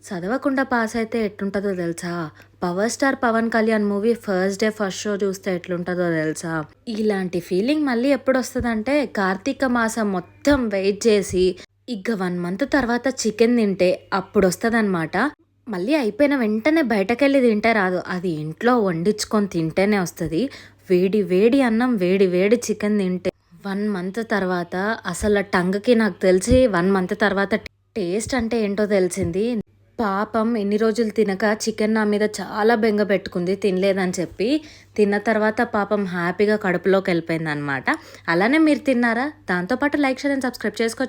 చదవకుండా పాస్ అయితే ఎట్లుంటుందో తెలుసా? Power star Pawan Kalyan movie first day first show చూస్తే ఎట్లుంటుందో తెలుసా? ఇలాంటి ఫీలింగ్ మళ్ళీ ఎప్పుడొస్తదంటే కార్తీక మాసం మొత్తం వెయిట్ చేసి ఇక 1 మంత్ తర్వాత చికెన్ తింటే అప్పుడొస్తదనమాట. మళ్ళీ అయిపోయిన వెంటనే బయటకెళ్ళి తింటే రాదు. అది ఇంట్లో వండించుకొని తింటేనే వస్తది. వేడి వేడి అన్నం, వేడి వేడి చికెన్ తింటే 1 మంత్ తర్వాత అసల టంగ్‌కి నాకు తెలిసి 1 మంత్ తర్వాత టేస్ట్ అంటే ఏంటో తెలిసింది. పాపం ఎన్ని రోజులు తినక చికెన్ నా మీద చాలా బెంగ పెట్టుకుంది తినలేదని చెప్పి. తిన్న తర్వాత పాపం హ్యాపీగా కడుపులోకెళ్ళిపోయిందనమాట. అలానే మీరు తిన్నారా? దాంతో పాటు లైక్, షేర్ అండ్ సబ్స్క్రైబ్ చేసుకోవచ్చు.